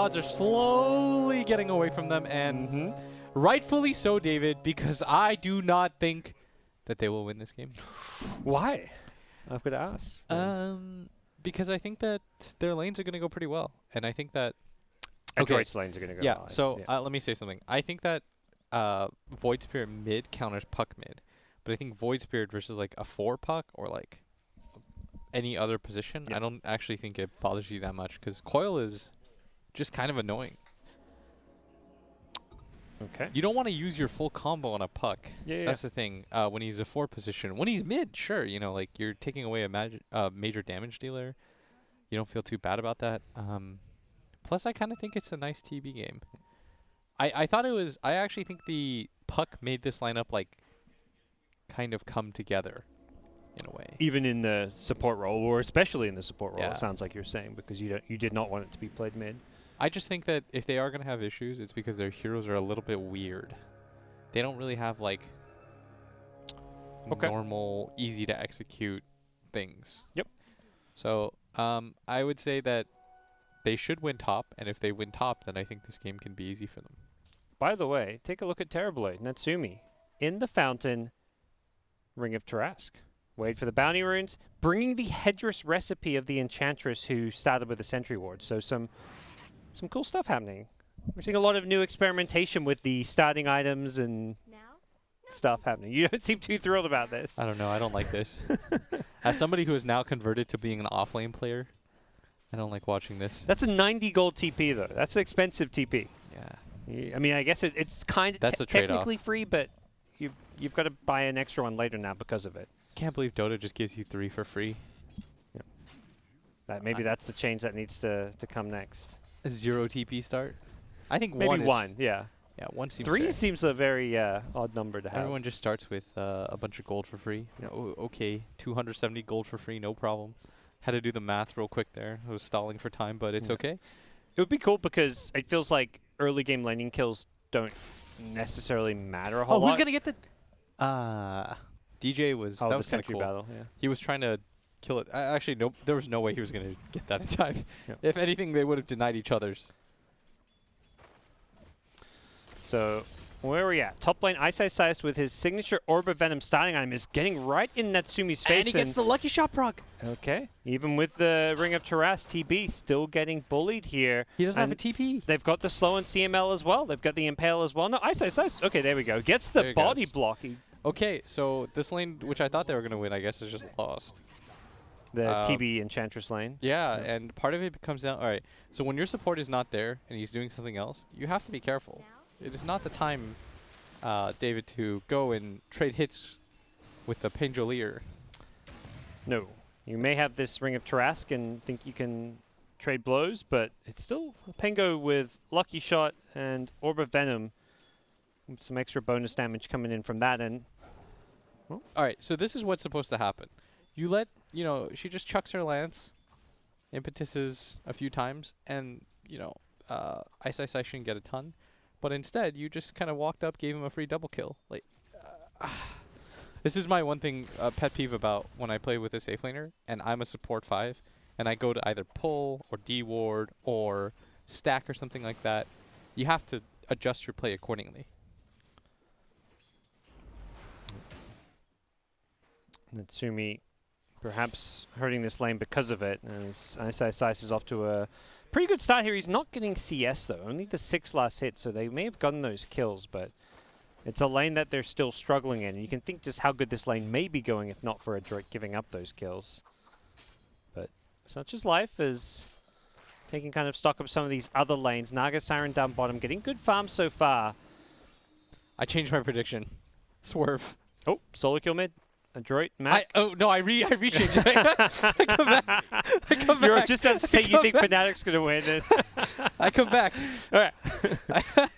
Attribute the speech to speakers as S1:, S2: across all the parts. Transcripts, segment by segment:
S1: odds are slowly getting away from them, and rightfully so, David, because I do not think that they will win this game.
S2: Why? I've got to ask.
S1: Because I think that their lanes are going to go pretty well, and I think that
S2: Adroit's lanes are going to go high.
S1: So let me say something. I think that Void Spirit mid counters Puck mid, but I think Void Spirit versus like a 4 Puck or like any other position, I don't actually think it bothers you that much because Coil is just kind of annoying.
S2: Okay.
S1: You don't want to use your full combo on a Puck.
S2: Yeah.
S1: That's the thing. When he's a 4 position, when he's mid, sure, you know, like you're taking away a major damage dealer. You don't feel too bad about that. Plus, I kind of think it's a nice TB game. I thought it was. I actually think the Puck made this lineup like kind of come together in a way.
S2: Even in the support role, or especially in the support role,
S1: Yeah.
S2: it sounds like you're saying, because you did not want it to be played mid.
S1: I just think that if they are going to have issues, it's because their heroes are a little bit weird. They don't really have like normal, easy to execute things.
S2: Yep.
S1: So I would say that they should win top, and if they win top, then I think this game can be easy for them.
S2: By the way, take a look at Terrorblade, Natsumi, in the fountain, Ring of Tarrasque. Wait for the bounty runes, bringing the headdress recipe of the enchantress who started with the sentry ward. So some cool stuff happening. We're seeing a lot of new experimentation with the starting items and stuff happening. You don't seem too thrilled about this.
S1: I don't know. I don't like this. As somebody who is now converted to being an off-lane player, I don't like watching this.
S2: That's a 90 gold TP, though. That's an expensive TP.
S1: Yeah.
S2: I mean, I guess it's kind of technically free, but you've got to buy an extra one later now because of it.
S1: Can't believe Dota just gives you 3 for free.
S2: Maybe that's the change that needs to come next.
S1: A 0 TP start? I think
S2: maybe
S1: one is,
S2: yeah.
S1: Yeah, 1 seems
S2: 3
S1: fair.
S2: seems a very odd number to have.
S1: Everyone just starts with a bunch of gold for free. Okay, 270 gold for free, no problem. Had to do the math real quick there. I was stalling for time, but it's okay.
S2: It would be cool because it feels like early game laning kills don't necessarily matter a whole lot.
S1: Oh, who's going to get the... DJ was... that was kind of cool.
S2: Battle, yeah.
S1: He was trying to kill it. Actually, no, there was no way he was going to get that in time.
S2: Yep.
S1: If anything, they would have denied each other's.
S2: So, where are we at? Top lane, Ice with his signature Orb of Venom starting item is getting right in Natsumi's face.
S1: And he gets the lucky shot proc.
S2: Okay. Even with the Ring of Tarrasque, TB still getting bullied here.
S1: He doesn't have a TP.
S2: They've got the slow and CML as well. They've got the Impale as well. No, Ice. Okay, there we go. Gets the body block.
S1: Okay, so this lane, which I thought they were going to win, I guess is just lost.
S2: The TB Enchantress lane.
S1: Yeah, and part of it comes down... All right, so when your support is not there and he's doing something else, you have to be careful. It is not the time, David, to go and trade hits with the Pendolier.
S2: No. You may have this Ring of Tarrasque and think you can trade blows, but it's still a Pengo with Lucky Shot and Orb of Venom with some extra bonus damage coming in from that end.
S1: All right, so this is what's supposed to happen. You let, she just chucks her lance, impetuses a few times, and, Ice shouldn't get a ton. But instead, you just kind of walked up, gave him a free double kill. Like, this is my one thing, pet peeve about when I play with a safe laner, and I'm a support 5, and I go to either pull or D-ward or stack or something like that. You have to adjust your play accordingly.
S2: Natsumi perhaps hurting this lane because of it, as Ice is off to a pretty good start here. He's not getting CS though, only the 6 last hit, so they may have gotten those kills, but it's a lane that they're still struggling in. And you can think just how good this lane may be going if not for Adroit giving up those kills. But such is life, as taking kind of stock of some of these other lanes. Naga Siren down bottom, getting good farm so far.
S1: I changed my prediction. Swerve.
S2: Oh, solo kill mid. Adroit, Mac.
S1: I rechanged it. I come back.
S2: You were just about to say you think Fnatic's going to win.
S1: I come back.
S2: All right.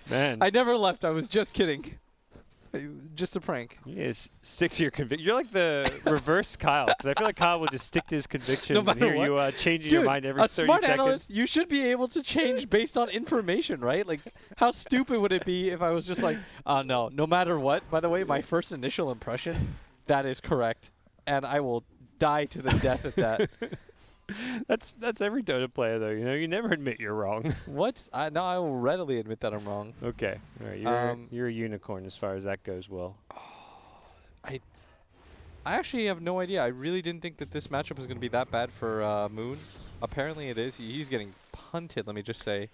S2: Man.
S1: I never left. I was just kidding. Just a prank.
S2: Yes, stick to your conviction. You're like the reverse Kyle, because I feel like Kyle would just stick to his convictions and hear you changing your mind every 30 seconds.
S1: A smart analyst, you should be able to change based on information, right? Like, how stupid would it be if I was just like, no matter what, by the way, my first initial impression, that is correct. And I will die to the death of that.
S2: That's every Dota player though. You know, you never admit you're wrong.
S1: What? No, I will readily admit that I'm wrong.
S2: Okay, all right, you're a unicorn as far as that goes. Well,
S1: I actually have no idea. I really didn't think that this matchup was going to be that bad for Moon. Apparently it is. He's getting punted, let me just say.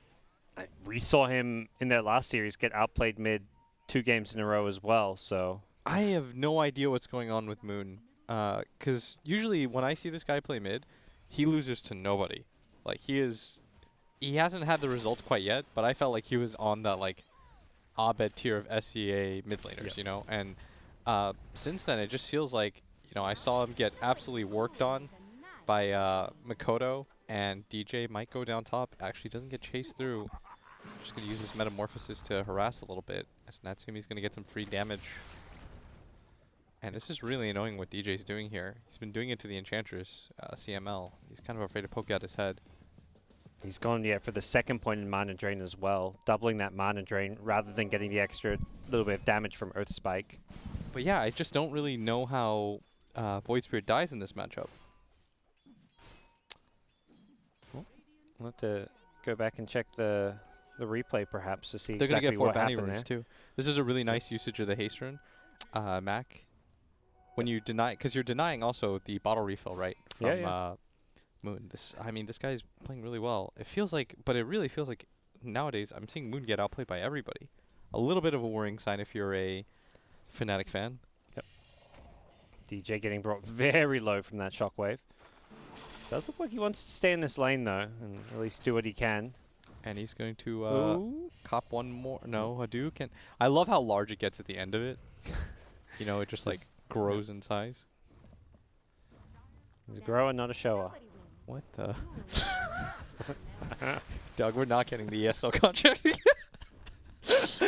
S2: we saw him in their last series get outplayed mid 2 games in a row as well. So
S1: I have no idea what's going on with Moon. Because usually when I see this guy play mid, he loses to nobody. Like, he hasn't had the results quite yet, but I felt like he was on that, like, Abed tier of SCA mid laners, you know? And since then, it just feels like, you know, I saw him get absolutely worked on by Makoto, and DJ might go down top. Actually doesn't get chased through. Just going to use his Metamorphosis to harass a little bit, as Natsumi's going to get some free damage. And this is really annoying what DJ's doing here. He's been doing it to the Enchantress, CML. He's kind of afraid to poke out his head.
S2: he's gone for the second point in mana drain as well, doubling that mana drain rather than getting the extra little bit of damage from Earth Spike.
S1: But yeah, I just don't really know how Void Spirit dies in this matchup.
S2: We'll have to go back and check the replay perhaps to see
S1: They're
S2: exactly
S1: going to get 4
S2: what
S1: bounty
S2: happened
S1: runes
S2: there.
S1: too. This is a really nice usage of the haste rune, Mac. When you deny, because you're denying also the bottle refill, right? From Moon. This guy's playing really well. It feels like, but it really feels like nowadays I'm seeing Moon get outplayed by everybody. A little bit of a worrying sign if you're a Fnatic fan.
S2: Yep. DJ getting brought very low from that shockwave. Does look like he wants to stay in this lane though, and at least do what he can.
S1: And he's going to cop one more. No, Hadouken. I love how large it gets at the end of it. You know, it just like grows in size.
S2: He's a grower, not a shower.
S1: What the? Doug, we're not getting the ESL contract. This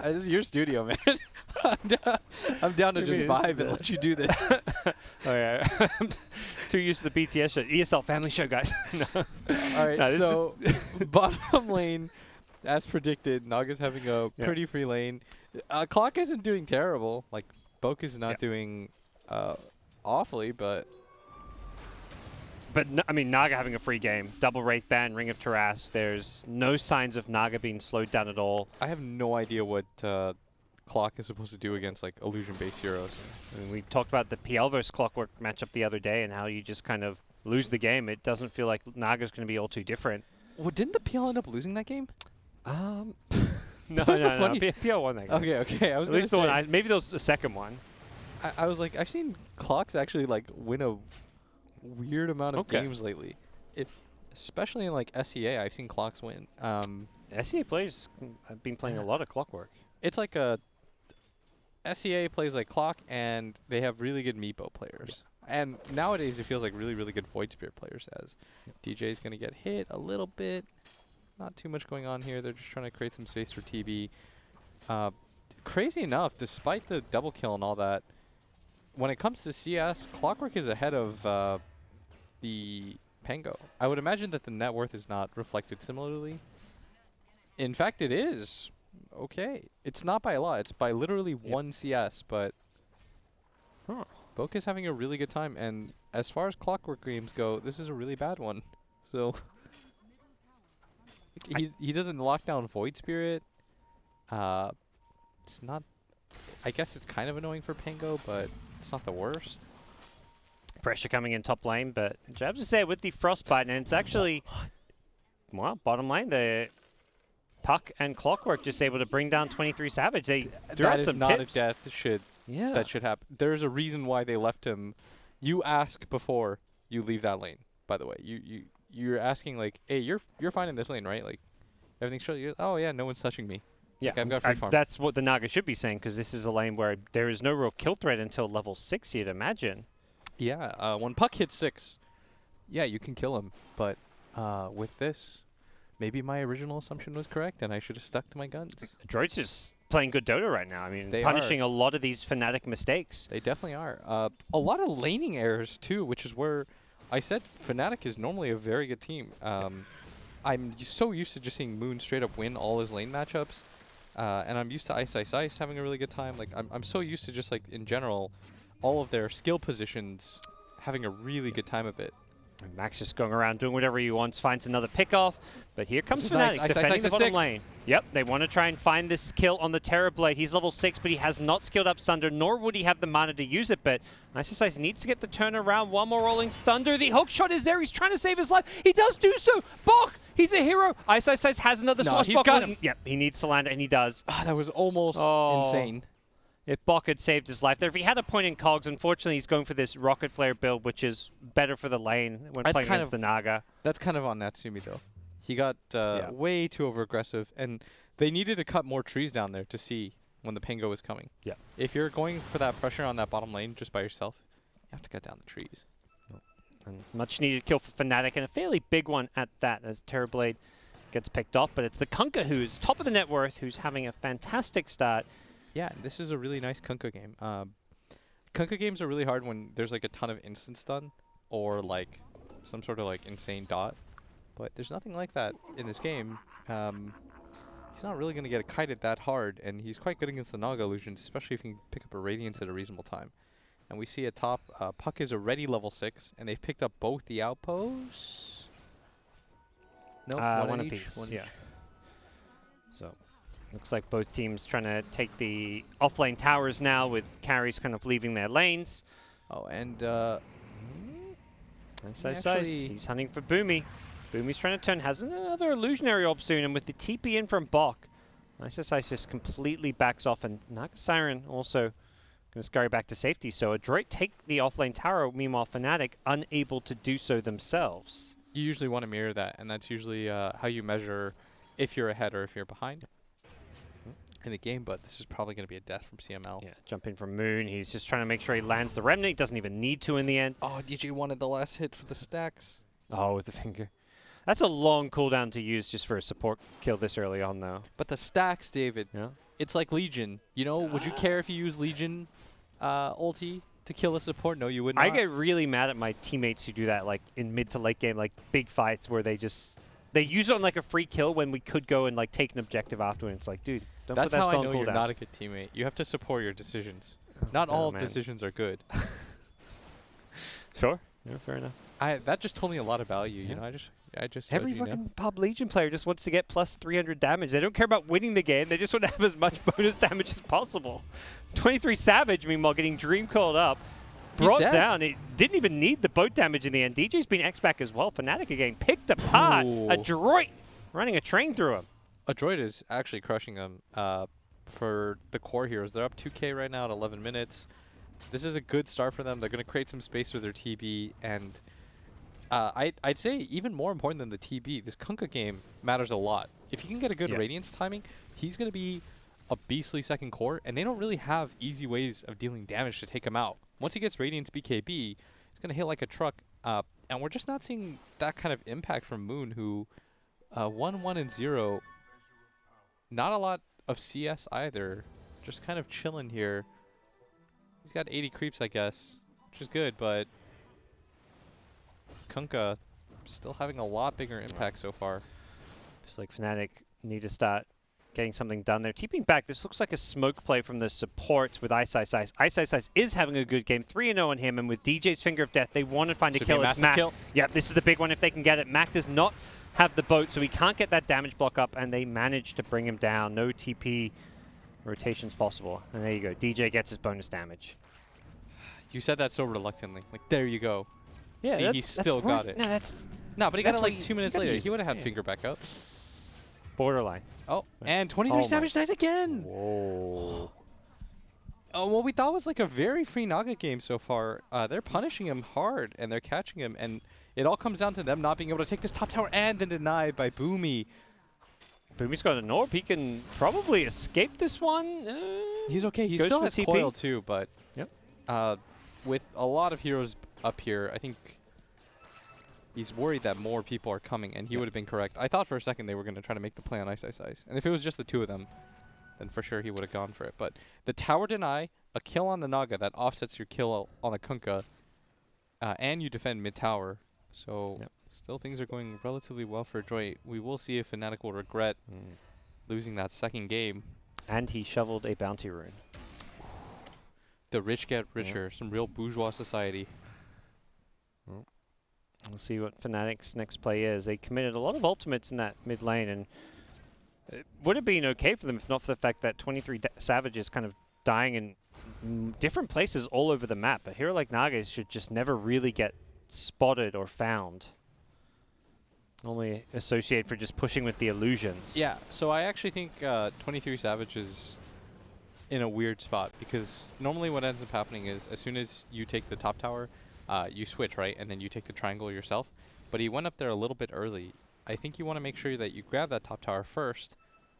S1: is your studio, man. I'm down to just vibe and let you do this.
S2: Oh yeah, too used to the BTS show. ESL family show, guys. No.
S1: All right,
S2: No,
S1: so bottom lane, as predicted, Naga's having a pretty free lane. Clock isn't doing terrible. Like, Boke is not doing awfully, but
S2: I mean, Naga having a free game. Double Wraith Band, Ring of Taras. There's no signs of Naga being slowed down at all.
S1: I have no idea what Clock is supposed to do against like illusion-based heroes.
S2: I mean, we talked about the PL versus Clockwork matchup the other day and how you just kind of lose the game. It doesn't feel like Naga's going to be all too different.
S1: Well, didn't the PL end up losing that game?
S2: No, PL won that game.
S1: Okay. I was
S2: at least the one. Maybe there was the second one.
S1: I was like, I've seen Clocks actually like win a weird amount of games lately. Especially in like SEA, I've seen Clocks win.
S2: SEA players have been playing a lot of Clockwork.
S1: It's like SEA plays like Clock, and they have really good Meepo players. And nowadays, it feels like really, really good Void Spirit players, as DJ's going to get hit a little bit. Not too much going on here. They're just trying to create some space for TB. Crazy enough, despite the double kill and all that, when it comes to CS, Clockwork is ahead of the Pango. I would imagine that the net worth is not reflected similarly. In fact, it is. Okay. It's not by a lot. It's by literally 1 CS, but Boke is having a really good time. And as far as Clockwork games go, this is a really bad one. So he doesn't lock down Void Spirit. It's not... I guess it's kind of annoying for Pango, but it's not the worst.
S2: Pressure coming in top lane, but Jabs is there with the Frostbite, and it's actually... Well, bottom lane, the Puck and Clockwork just able to bring down 23 Savage. They threw out some
S1: not
S2: tips.
S1: a death that should happen. There's a reason why they left him. You ask before you leave that lane, by the way. You're asking like, hey, you're fine in this lane, right? Like, everything's chill. Oh yeah, no one's touching me.
S2: Yeah,
S1: like, I've got free farm.
S2: That's what the Naga should be saying, because this is a lane where there is no real kill threat until level 6, you'd imagine.
S1: Yeah, when Puck hits 6, yeah, you can kill him. But with this, maybe my original assumption was correct, and I should have stuck to my guns.
S2: Adroit's just playing good Dota right now. I mean,
S1: They
S2: punishing a lot of these Fnatic mistakes.
S1: They definitely are. A lot of laning errors, too, which is where I said Fnatic is normally a very good team. I'm so used to just seeing Moon straight up win all his lane matchups. And I'm used to Ice having a really good time. Like, I'm so used to just, like, in general, all of their skill positions having a really good time of it.
S2: And Max just going around doing whatever he wants, finds another pickoff. But here comes Fnatic
S1: nice.
S2: defending the
S1: Ice
S2: bottom
S1: 6.
S2: lane. Yep, they want to try and find this kill on the Terrorblade. He's level 6, but he has not skilled up Sunder, nor would he have the mana to use it. But Ice needs to get the turnaround. One more Rolling Thunder. The hook shot is there. He's trying to save his life. He does do so. Bok! He's a hero. Ice has another
S1: No,
S2: swashbuckler.
S1: he's got him.
S2: Yep, he needs to land it, and he does.
S1: Ah, that was almost insane.
S2: If Bok had saved his life there, if he had a point in cogs, unfortunately he's going for this Rocket Flare build, which is better for the lane when playing against the Naga.
S1: That's kind of on Natsumi, though. He got way too over-aggressive, and they needed to cut more trees down there to see when the Pango was coming.
S2: Yeah.
S1: If you're going for that pressure on that bottom lane just by yourself, you have to cut down the trees.
S2: And much needed kill for Fnatic, and a fairly big one at that, as Terrorblade gets picked off. But it's the Kunkka who's top of the net worth, who's having a fantastic start.
S1: Yeah, this is a really nice Kunkka game. Kunkka games are really hard when there's like a ton of instant stun or like some sort of like insane dot. But there's nothing like that in this game. He's not really going to get kited that hard, and he's quite good against the Naga illusions, especially if he can pick up a Radiance at a reasonable time. And we see at top, Puck is already level 6, and they've picked up both the outposts. Nope,
S2: one
S1: each.
S2: apiece.
S1: One
S2: Yeah.
S1: each.
S2: So looks like both teams trying to take the offlane towers now, with carries kind of leaving their lanes.
S1: Oh, and
S2: He's hunting for Boomy. Boomy's trying to turn, has another illusionary orb soon, and with the TP in from Bok, Isis completely backs off, and Naga Siren also going to scurry back to safety. So Adroit take the offlane tower, meanwhile Fnatic unable to do so themselves.
S1: you usually want to mirror that, and that's usually how you measure if you're ahead or if you're behind in the game, but this is probably going to be a death from CML.
S2: Yeah, jump in from Moon. He's just trying to make sure he lands the Remnant. He doesn't even need to in the end.
S1: Oh, DJ wanted the last hit for the stacks.
S2: Oh, with the finger. That's a long cooldown to use just for a support kill this early on, though.
S1: But the stacks, David,
S2: Yeah.
S1: it's like Legion. You know, would you care if you use Legion ulti to kill a support? No, you would not.
S2: I get really mad at my teammates who do that, like in mid to late game, like big fights where they use it on like a free kill when we could go and like take an objective after. It's like, dude, don't
S1: That's
S2: put that
S1: how I
S2: spell
S1: know
S2: on
S1: you're
S2: cooldown.
S1: not a good teammate. You have to support your decisions. Not all
S2: man.
S1: decisions are good.
S2: Sure. Yeah, fair enough.
S1: That just told me a lot about you.
S2: Yeah.
S1: You know, I just
S2: Every
S1: judge you now.
S2: fucking pub Legion player just wants to get plus 300 damage. They don't care about winning the game. They just want to have as much bonus damage as possible. 23 Savage, meanwhile, getting Dream called up. Brought
S1: dead.
S2: down. It didn't even need the boat damage in the end. DJ's been X-back as well. Fnatic again picked apart.
S1: Ooh.
S2: Adroit running a train through him.
S1: Adroit is actually crushing them for the core heroes. They're up 2K right now at 11 minutes. This is a good start for them. They're going to create some space with their TB, and I'd say even more important than the TB, this Kunkka game matters a lot. If you can get a good Radiance timing, he's going to be a beastly second core, and they don't really have easy ways of dealing damage to take him out. Once he gets Radiance BKB, he's going to hit like a truck, and we're just not seeing that kind of impact from Moon, who 1-1-0. Not a lot of CS either. Just kind of chilling here. He's got 80 creeps, I guess, which is good, but Kunkka still having a lot bigger impact so far.
S2: Just like Fnatic need to start getting something done there. Keeping back, this looks like a smoke play from the supports with Ice. Ice is having a good game, 3-0 on him, and with DJ's Finger of Death, they want to find a
S1: Should
S2: kill.
S1: be a
S2: It's
S1: massive
S2: Mac.
S1: kill.
S2: Yeah, this is the big one if they can get it. Mac does not have the boat, so he can't get that damage block up, and they manage to bring him down. No TP rotations possible. And there you go. DJ gets his bonus damage.
S1: You said that so reluctantly. Like, there you go.
S2: Yeah,
S1: See, he still got it.
S2: No, that's
S1: No, but he got it
S2: that's
S1: like
S2: what
S1: 2 minutes
S2: you gotta
S1: later.
S2: use
S1: He would have had
S2: it. Yeah.
S1: Finger back out.
S2: borderline.
S1: Oh, and 23
S2: Oh
S1: Savage dies again!
S2: Whoa.
S1: Oh, what we thought was like a very free Naga game so far. They're punishing him hard, and they're catching him, and it all comes down to them not being able to take this top tower, and then denied by Boomy.
S2: Boomy's got an orb. He can probably escape this one.
S1: He's okay. He
S2: Goes
S1: still
S2: for
S1: has
S2: TP.
S1: coil too, but
S2: Yep.
S1: with a lot of heroes up here, I think he's worried that more people are coming, and he would have been correct. I thought for a second they were going to try to make the play on Ice. And if it was just the two of them, then for sure he would have gone for it. But the tower deny, a kill on the Naga that offsets your kill on the Kunkka, and you defend mid-tower. So still things are going relatively well for Adroit. We will see if Fnatic will regret losing that second game.
S2: And he shoveled a bounty rune.
S1: The rich get richer. Some real bourgeois society.
S2: We'll see what Fnatic's next play is. They committed a lot of ultimates in that mid lane, and it would have been okay for them if not for the fact that 23 Savage is kind of dying in different places all over the map. A hero like Naga should just never really get spotted or found. Only associated for just pushing with the illusions.
S1: Yeah, so I actually think 23 Savage is in a weird spot, because normally what ends up happening is as soon as you take the top tower, you switch, right? And then you take the triangle yourself. But he went up there a little bit early. I think you want to make sure that you grab that top tower first.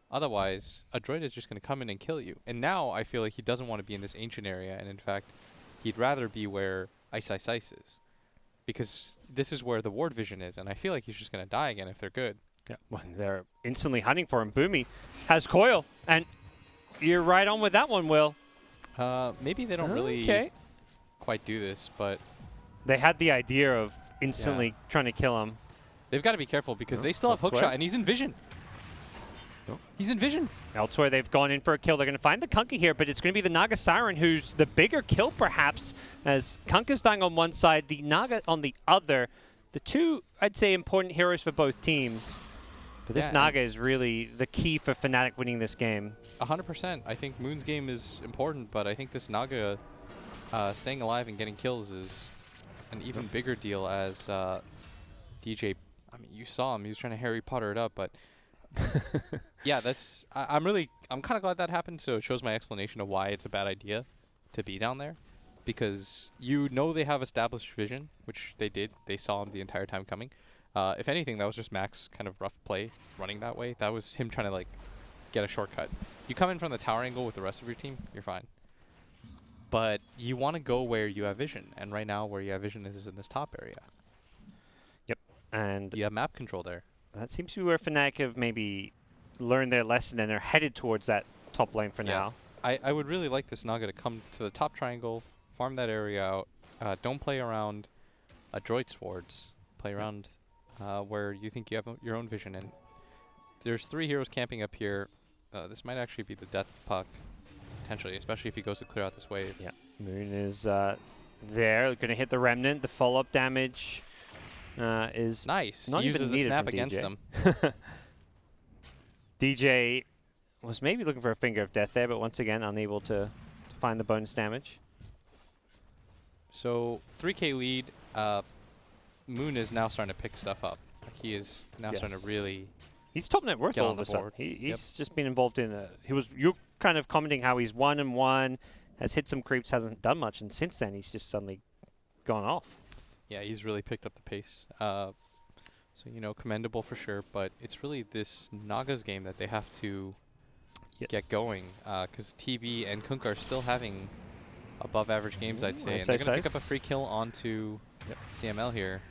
S1: Otherwise, Adroit is just going to come in and kill you. And now I feel like he doesn't want to be in this ancient area. And in fact, he'd rather be where Ice is. Because this is where the ward vision is. And I feel like he's just going to die again if they're good.
S2: Yeah, well, they're instantly hunting for him. Boomy has coil. And you're right on with that one, Will.
S1: Maybe they don't really quite do this, but
S2: they had the idea of instantly trying to kill him.
S1: They've got to be careful because they still have hookshot, and he's in vision. He's in vision.
S2: Elsewhere, they've gone in for a kill. They're going to find the Kunkka here, but it's going to be the Naga Siren who's the bigger kill, perhaps, as Kunkka's dying on one side, the Naga on the other. The two, I'd say, important heroes for both teams. But this Naga is really the key for Fnatic winning this game.
S1: 100%. I think Moon's game is important, but I think this Naga staying alive and getting kills is an even bigger deal as DJ. I mean, you saw him. He was trying to Harry Potter it up, but yeah, that's. I'm kind of glad that happened. So it shows my explanation of why it's a bad idea to be down there, because you know they have established vision, which they did. They saw him the entire time coming. If anything, that was just Mac's kind of rough play running that way. That was him trying to like get a shortcut. You come in from the tower angle with the rest of your team, you're fine. But you want to go where you have vision, and right now where you have vision is in this top area.
S2: Yep, and
S1: you have map control there.
S2: That seems to be where Fnatic have maybe learned their lesson and are headed towards that top lane for now.
S1: I would really like this Naga to come to the top triangle, farm that area out. Don't play around Adroit's wards. Play around where you think you have your own vision. And there's 3 heroes camping up here. This might actually be the death puck, potentially, especially if he goes to clear out this wave.
S2: Yeah, Moon is there. Going to hit the Remnant. The follow-up damage is
S1: nice.
S2: Not
S1: he
S2: even
S1: uses
S2: needed
S1: the snap
S2: from
S1: against
S2: DJ.
S1: them.
S2: DJ was maybe looking for a finger of death there, but once again unable to find the bonus damage.
S1: So 3K lead. Moon is now starting to pick stuff up. He is now starting to really.
S2: He's top net worth all of a sudden. He's just been involved in a. You're kind of commenting how he's 1-1, has hit some creeps, hasn't done much, and since then he's just suddenly gone off.
S1: Yeah, he's really picked up the pace. So, you know, commendable for sure, but it's really this Naga's game that they have to get going, because TB and Kunkka are still having above average games, I'd say. And they're going to pick up a free kill onto CML here.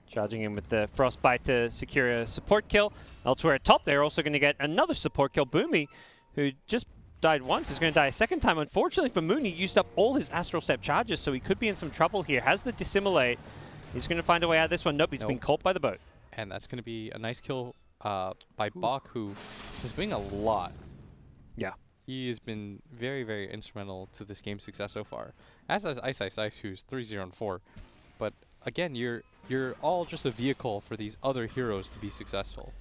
S2: Charging in with the Frostbite to secure a support kill. Elsewhere at top, they're also going to get another support kill. Boomy, who just died once, is going to die a second time. Unfortunately for Moon, he used up all his Astral Step charges, so he could be in some trouble here. Has the Dissimulate. He's going to find a way out of this one. Nope, he's been caught by the boat. And
S1: that's going to be a nice kill by Bach, who is doing a lot.
S2: Yeah.
S1: He has been very, very instrumental to this game's success so far. As has Ice, who's 3-0-4. But again, you're all just a vehicle for these other heroes to be successful.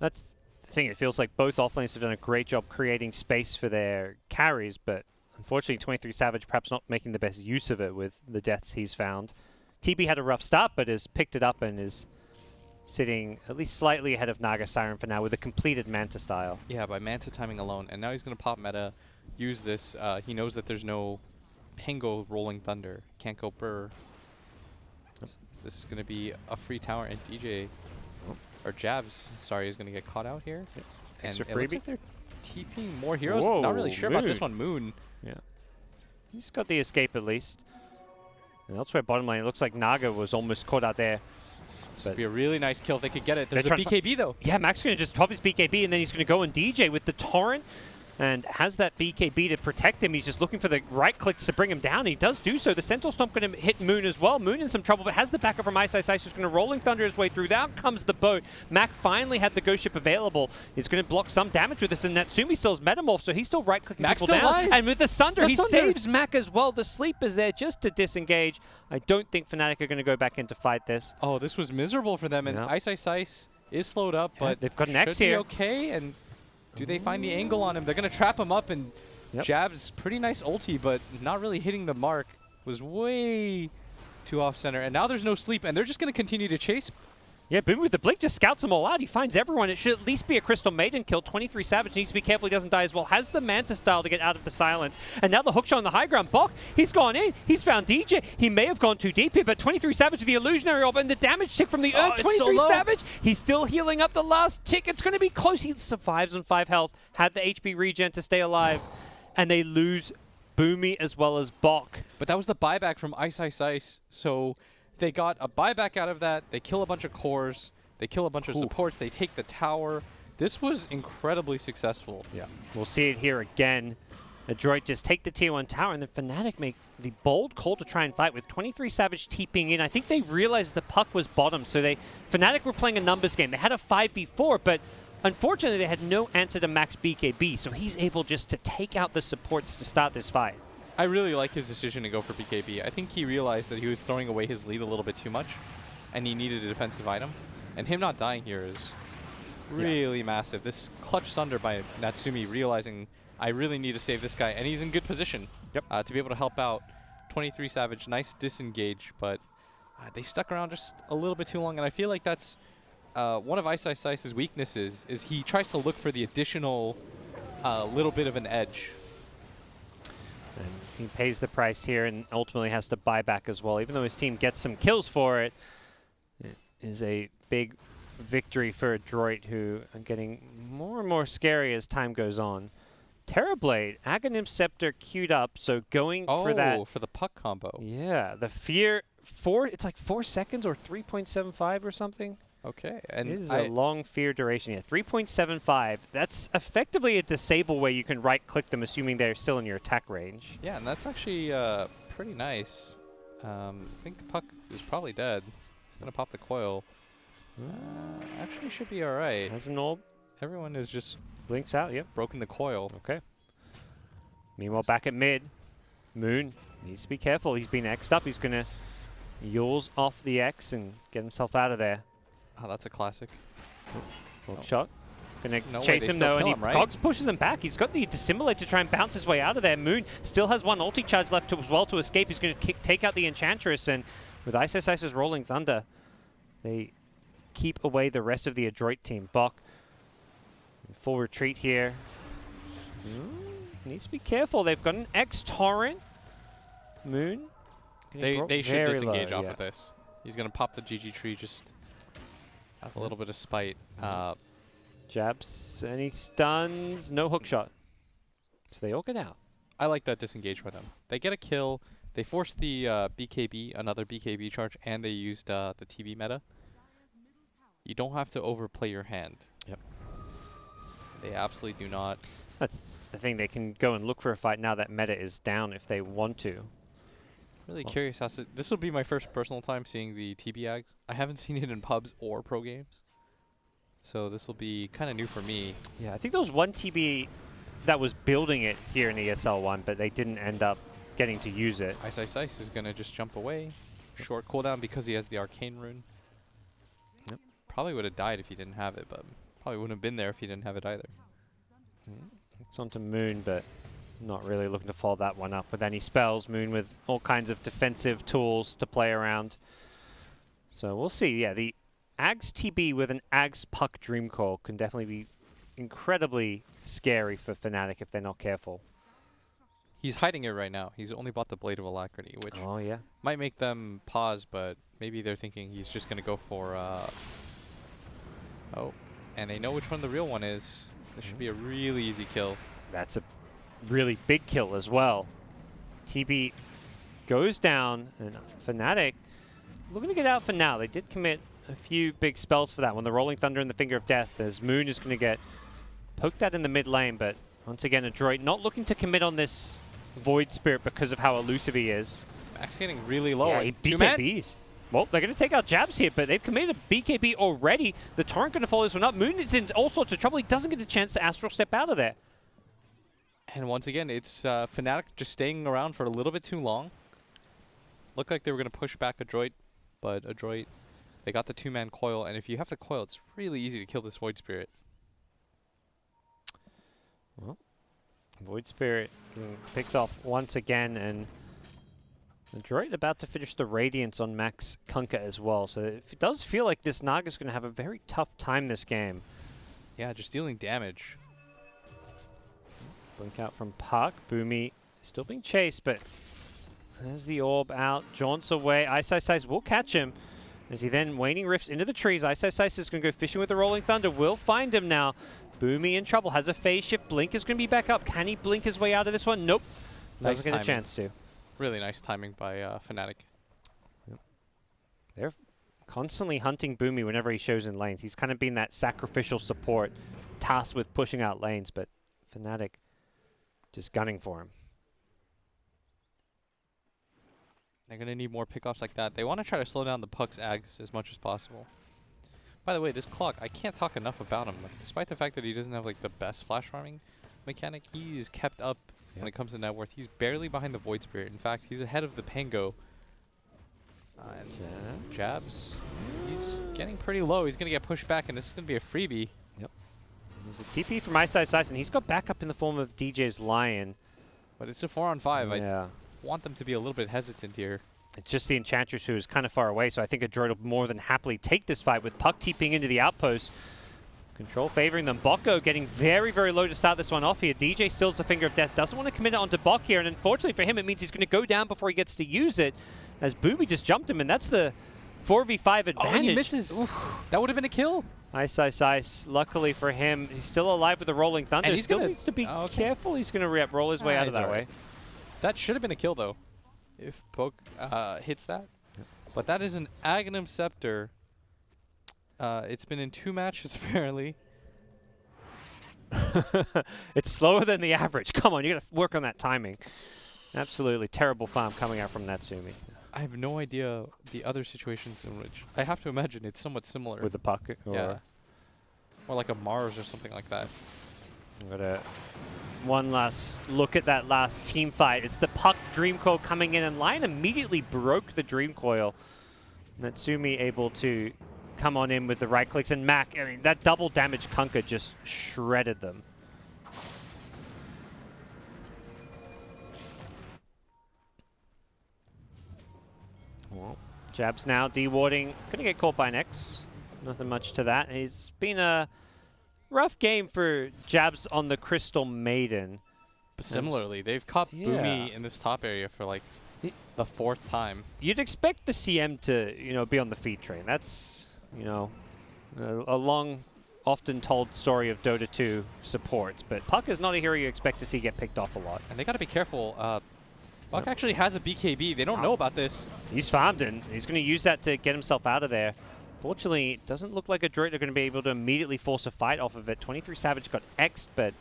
S2: That's the thing. It feels like both offlanes have done a great job creating space for their carries, but unfortunately 23 Savage perhaps not making the best use of it with the deaths he's found. TB had a rough start, but has picked it up and is sitting at least slightly ahead of Naga Siren for now with a completed Manta style.
S1: Yeah, by Manta timing alone. And now he's going to pop meta, use this. He knows that there's no Pango Rolling Thunder. Can't go Burr. This is going to be a free tower, and DJ, or Jabs, sorry, is going to get caught out here.
S2: Yep.
S1: And
S2: Extra
S1: it
S2: freebie.
S1: looks like they're TPing more heroes.
S2: Whoa,
S1: Not really sure about this one, Moon.
S2: Yeah. He's got the escape at least. And elsewhere bottom lane, it looks like Naga was almost caught out there.
S1: This would be a really nice kill if they could get it. There's a
S2: They're
S1: BKB though.
S2: Yeah, Mac's going to just pop his BKB, and then he's going to go on DJ with the Torrent. and has that BKB to protect him. He's just looking for the right clicks to bring him down. He does do so. The Sentinel Stomp going to hit Moon as well. Moon in some trouble, but has the backup from Ice, who's going to Rolling Thunder his way through. Down comes the boat. Mac finally had the Ghost Ship available. He's going to block some damage with this, and Natsumi still has Metamorph, so he's still right-clicking people down.
S1: Alive.
S2: And with the Sunder, he saves Mac as well. The Sleep is there just to disengage. I don't think Fnatic are going to go back in to fight this.
S1: Oh, this was miserable for them, and Ice is slowed up, but
S2: they've got an X
S1: should
S2: here.
S1: Be okay, and do they find the angle on him? They're going to trap him up, and Jab's pretty nice ulti, but not really hitting the mark. Was way too off-center, and now there's no sleep, and they're just going to continue to chase.
S2: Yeah, Boom with the Blink just scouts them all out. He finds everyone. It should at least be a Crystal Maiden kill. 23 Savage needs to be careful he doesn't die as well. Has the Manta style to get out of the silence. And now the hookshot on the high ground. Bok, he's gone in. He's found DJ. He may have gone too deep here, but 23 Savage with the illusionary orb and the damage tick from the Urn. 23 Savage, he's still healing up the last tick. It's going to be close. He survives on 5 health. Had the HP regen to stay alive. And they lose Boomy as well as Bok.
S1: But that was the buyback from Ice. So they got a buyback out of that. They kill a bunch of cores. They kill a bunch of supports. They take the tower. This was incredibly successful.
S2: Yeah, we'll see it here again. Adroit just take the tier 1 tower, and then Fnatic make the bold call to try and fight with 23 Savage TPing in. I think they realized the puck was bottom, so Fnatic were playing a numbers game. They had a 5v4, but unfortunately they had no answer to Max BKB, so he's able just to take out the supports to start this fight.
S1: I really like his decision to go for BKB. I think he realized that he was throwing away his lead a little bit too much, and he needed a defensive item. And him not dying here is really massive. This clutch Sunder by Natsumi, realizing I really need to save this guy, and he's in good position to be able to help out. 23 Savage, nice disengage, but they stuck around just a little bit too long, and I feel like that's one of Ice's weaknesses, is he tries to look for the additional little bit of an edge.
S2: And he pays the price here and ultimately has to buy back as well. Even though his team gets some kills for it, it is a big victory for Adroit, who are getting more and more scary as time goes on. Terrorblade, Aghanim Scepter queued up, so going for that.
S1: Oh, for the puck combo.
S2: Yeah, the Fear, it's like 4 seconds or 3.75 or something.
S1: Okay. And
S2: it is a long Fear duration. Yeah, 3.75. That's effectively a disable where you can right-click them, assuming they're still in your attack range.
S1: Yeah, and that's actually pretty nice. I think the puck is probably dead. It's going to pop the coil. Actually should be all right.
S2: Has an orb.
S1: Everyone is just
S2: blinks out, yep.
S1: Broken the coil.
S2: Okay. Meanwhile, back at mid, Moon needs to be careful. He's been X'd up. He's going to Yules off the X and get himself out of there.
S1: Oh, that's a classic.
S2: Shot. Gonna
S1: no
S2: chase him though, and he
S1: right?
S2: Gogs pushes him back. He's got the Dissimulate to try and bounce his way out of there. Moon still has one ulti charge left as well to escape. He's going to take out the Enchantress, and with Ice's Rolling Thunder, they keep away the rest of the Adroit team. Bok in full retreat here. Needs to be careful. They've got an X-Torrent. Moon.
S1: They should disengage off of this. He's going to pop the GG tree, just have a little bit of spite.
S2: Jabs, and he stuns. No hook shot. So they all get out.
S1: I like that disengage by them. They get a kill. They force the BKB, another BKB charge, and they used the TB meta. You don't have to overplay your hand.
S2: Yep.
S1: They absolutely do not.
S2: That's the thing. They can go and look for a fight now that meta is down if they want to.
S1: Really curious. This will be my first personal time seeing the TB Ags. I haven't seen it in pubs or pro games. So this will be kind of new for me.
S2: Yeah, I think there was one TB that was building it here in ESL One, but they didn't end up getting to use it.
S1: Ice is going to just jump away. Short cooldown because he has the Arcane Rune.
S2: Yep.
S1: Probably would have died if he didn't have it, but probably wouldn't have been there if he didn't have it either.
S2: It's onto Moon, but not really looking to follow that one up with any spells. Moon with all kinds of defensive tools to play around. So we'll see. Yeah, the Ags TB with an Ags Puck Dream Call can definitely be incredibly scary for Fnatic if they're not careful.
S1: He's hiding it right now. He's only bought the Blade of Alacrity, which might make them pause, but maybe they're thinking he's just going to go for... and they know which one the real one is. This should be a really easy kill.
S2: That's a really big kill as well. TB goes down, and Fnatic looking to get out for now. They did commit a few big spells for that one. The Rolling Thunder and the Finger of Death, as Moon is going to get poked at in the mid lane, but Once again, Adroit not looking to commit on this Void Spirit because of how elusive he is.
S1: Max getting really low.
S2: Yeah,
S1: and
S2: BKBs. Well, they're going to take out Jabs here, but they've committed a BKB already. The Torrent going to follow this one up. Moon is in all sorts of trouble. He doesn't get a chance to Astral step out of there.
S1: And once again, it's Fnatic just staying around for a little bit too long. Looked like they were going to push back Adroit, but Adroit, they got the 2-man coil, and if you have the coil, it's really easy to kill this Void Spirit.
S2: Well, Void Spirit getting picked off once again, and Adroit about to finish the Radiance on Max Kunkka as well. So it does feel like this Naga's going to have a very tough time this game.
S1: Yeah, just dealing damage.
S2: Blink out from Puck. Boomy still being chased, but there's the orb out. Jaunts away. Ice will catch him. As he then waning rifts into the trees. Ice is going to go fishing with the Rolling Thunder. Will find him now. Boomy in trouble. Has a phase shift. Blink is going to be back up. Can he blink his way out of this one? Nope. Doesn't get a chance to.
S1: Really nice timing by Fnatic.
S2: Yep. They're constantly hunting Boomy whenever he shows in lanes. He's kind of been that sacrificial support tasked with pushing out lanes, but Fnatic just gunning for him.
S1: They're going to need more pickoffs like that. They want to try to slow down the Puck's Ags as much as possible. By the way, this Clock, I can't talk enough about him. Like, despite the fact that he doesn't have like the best flash farming mechanic, he's kept up when it comes to net worth. He's barely behind the Void Spirit. In fact, he's ahead of the Pango. And Jabs, he's getting pretty low. He's going to get pushed back, and this is going to be a freebie.
S2: Yep. There's a TP from Ice, and he's got backup in the form of DJ's Lion.
S1: But it's a 4-on-5.
S2: Yeah.
S1: I want them to be a little bit hesitant here.
S2: It's just the Enchantress who is kind of far away, so I think Adroit will more than happily take this fight with Puck TPing into the outpost. Control favoring them. Bocco getting very, very low to start this one off here. DJ stills the finger of death. Doesn't want to commit it onto Bok here, and unfortunately for him, it means he's going to go down before he gets to use it, as Boomy just jumped him, and that's the 4v5 advantage.
S1: Oh, and he misses. That would have been a kill.
S2: Ice. Luckily for him, he's still alive with the Rolling Thunder.
S1: And he
S2: still needs to be careful. He's going to roll his way out of that way.
S1: That should have been a kill, though, if Poke hits that. Yep. But that is an Aghanim Scepter. It's been in 2 matches, apparently.
S2: It's slower than the average. Come on, you got to work on that timing. Absolutely terrible farm coming out from Natsumi.
S1: I have no idea the other situations in which I have to imagine it's somewhat similar.
S2: With the Puck?
S1: Yeah. Or like a Mars or something like that.
S2: I'm gonna one last look at that last team fight. It's the Puck Dream Coil coming in, and Lion immediately broke the Dream Coil. Natsumi able to come on in with the right clicks, and Mac, I mean, that double damage Kunkka just shredded them. Well, Jabs now dewarding. Gonna get caught by an X. Nothing much to that. It's been a rough game for Jabs on the Crystal Maiden.
S1: But similarly, they've caught Boomy in this top area for like the 4th time.
S2: You'd expect the CM to, be on the feed train. That's, a long, often told story of Dota 2 supports. But Puck is not a hero you expect to see get picked off a lot.
S1: And they got to be careful. Puck actually has a BKB. They don't know about this.
S2: He's farmed in. He's going to use that to get himself out of there. Fortunately, it doesn't look like Adroit are going to be able to immediately force a fight off of it. 23 Savage got X'd, but